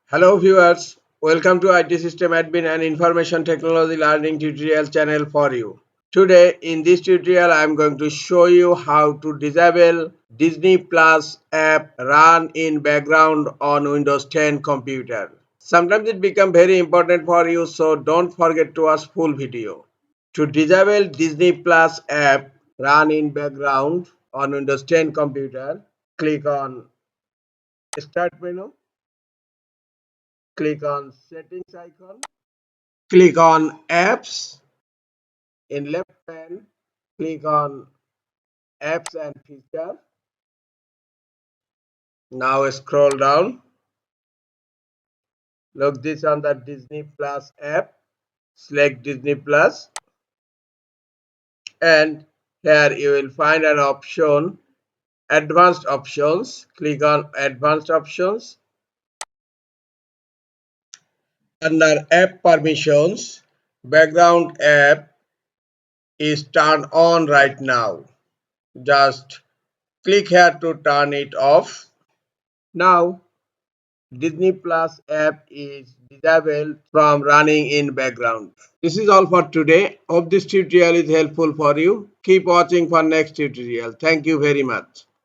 Hello viewers, welcome to IT System Admin and Information Technology Learning tutorial channel for you. Today in this tutorial I am going to show you how to disable Disney Plus app run in background on Windows 10 computer. Sometimes it becomes very important for you, so don't forget to watch full video. To disable Disney Plus app run in background on Windows 10 computer, click on Start menu. Click on settings icon, click on apps. In left panel, click on apps and feature. Now scroll down, look this on the Disney Plus app, select Disney Plus, and here you will find an option advanced options. Click on advanced options. Under app permissions, background app is turned on right now. Just click here to turn it off. Now Disney Plus app is disabled from running in background. This is all for today. Hope this tutorial is helpful for you. Keep watching for next tutorial. Thank you very much.